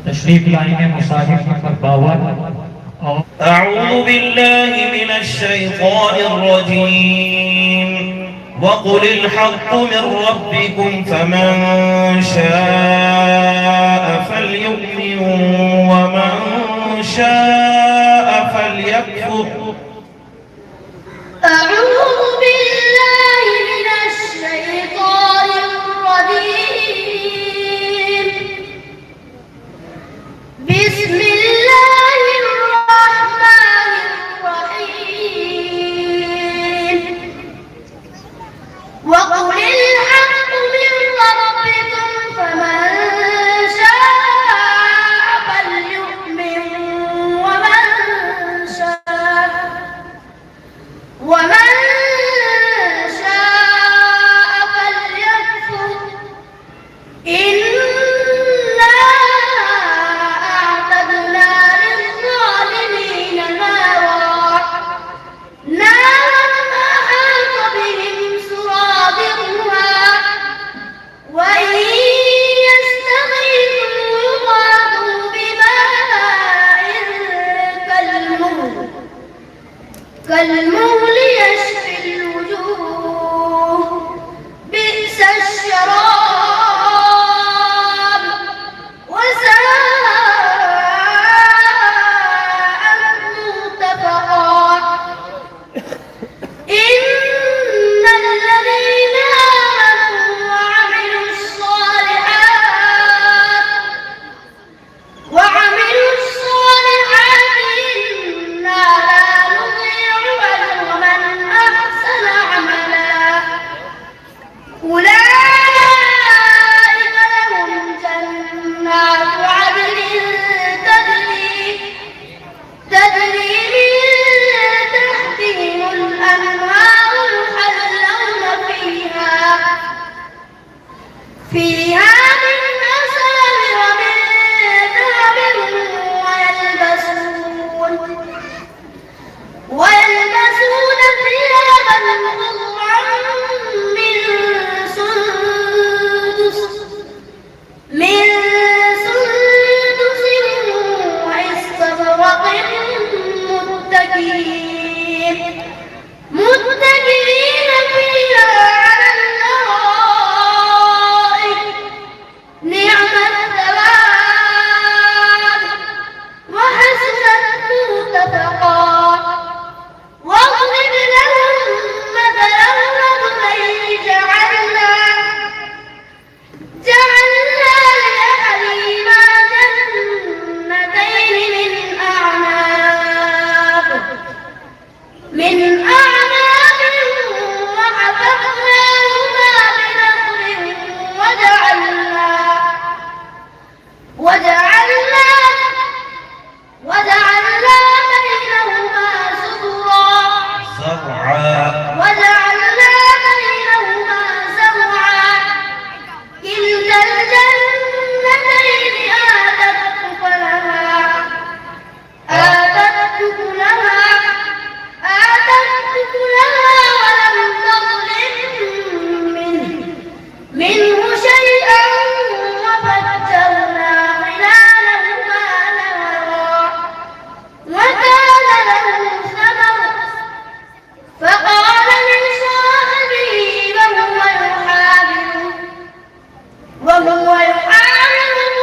तशरीफ लाएंगे मुसाहिफ नंबर 52 और أعوذ بالله من الشيطان الرجيم وقل الحق من ربكم فمن شاء فليؤمن ومن شاء فليكفر أعوذ بالله من الشيطان الرجيم بسم الله الرحمن الرحيم وقل الحق من ربكم فمن شاء فليؤمن ومن شاء فليكفر إنا أعتدنا للظالمين نارا أحاط بهم سرادقها وإن يستغيثوا يغاثوا بماء كالمهل يشفي الوجوه بئس الشراب وساءت مرتفقا إن الذين آمنوا وعملوا الصالحات إنا لا نضيع أجر من أحسن عملا أولئك لهم جنات عدن تجري من تحتهم الأنهار يحلون فيها من أساور من ذهب ويلبسون ثيابا خضرا من سندس واستبرق متكئين فيها على الأرائك نعم الثواب وحسنت مرتفقا واضرب لهم مثلا رجلين جعلنا لأحدهما جنتين من أعناب وحفظناهما بنخل وجعلنا بينهما زرعا كلتا الجنتين آتت أكلها ولم تظلم منه شيئا وفجرنا خلالهما نهرا وكان له ثمر فقال لصاحبه وهو يحاوره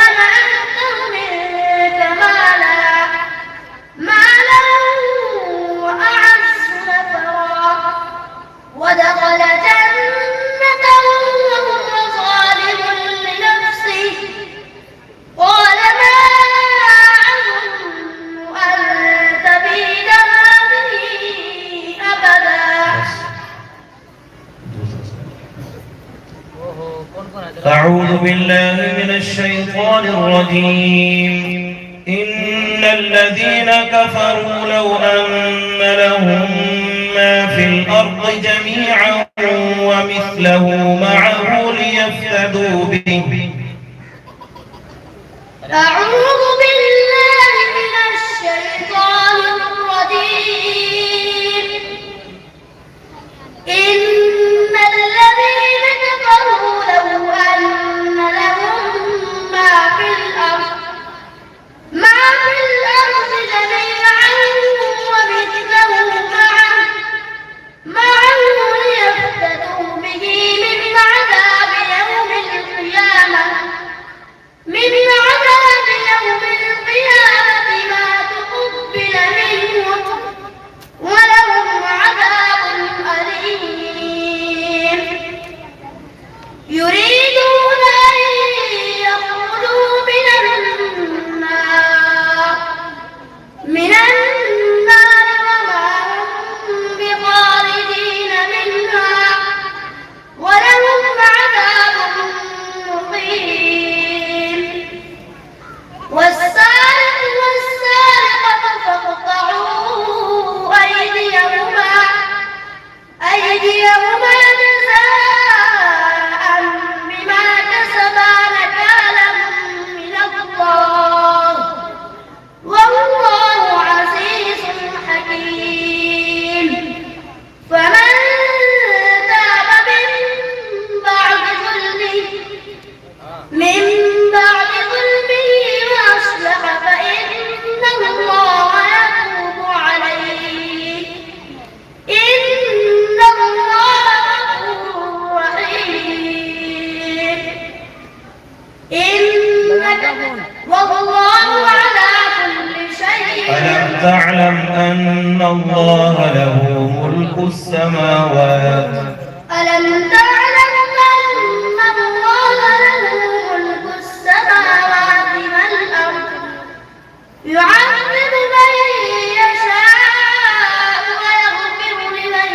أنا أكثر منك مالا وأعز نفرا ودخل جنته وهو ظالم لنفسه قال ما أظن أن تبيد هذه أبدا أعوذ بالله من الشيطان الرجيم إن الذين كفروا لو أن لهم ما في الأرض جميعا ومثله معه ليفتدوا به أعوذ بالله من الشيطان الرجيم إن الذين كفروا لو أن لهم ما في الأرض والله على كل شيء. ألم تعلم أن الله له ملك السماوات ألم تعلم أن الله له ملك السماوات والأرض يعذب من يشاء ويغفر لمن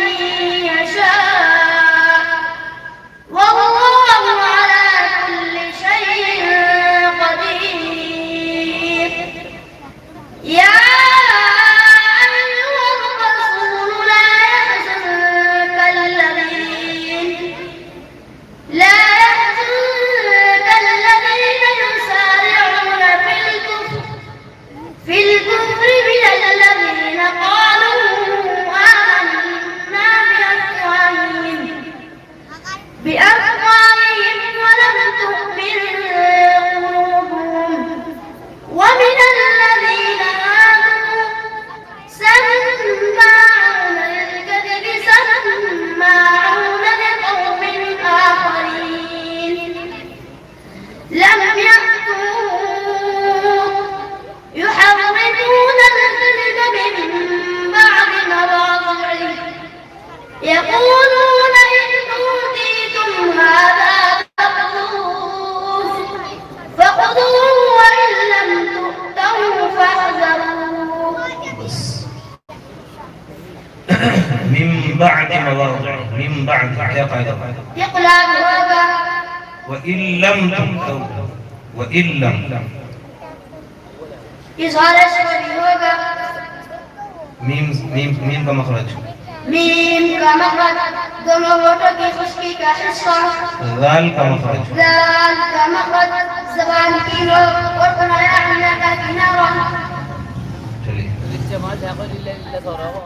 يشاء والله على كل شيء قدير. يا أيها الرسول لا يحزنك الذين يسارعون في الكفر من الذين قالوا آمنا بأفواههم ولم تؤمن قلوبهم ومن الذين هادوا سماعون للكذب سماعون لقوم آخرين لم يأتوك يحرفون الكلم من بعد مواضعه يقولون إن أوتيتم هذا فخذوه وإن لم تؤتوه فاحذروا. بس من بعد مواضعه من بعد يا قاعدة يقلع بوابا وإن لم تؤتوا وإن لم إظهار أسفل بوابا ميم كمخرج ميم كمخرج ضموره की खुशकी का हिस्सा ذال كمخرج ذال كمخرج زبان की रो और बनाया हमने का किनारा चलिए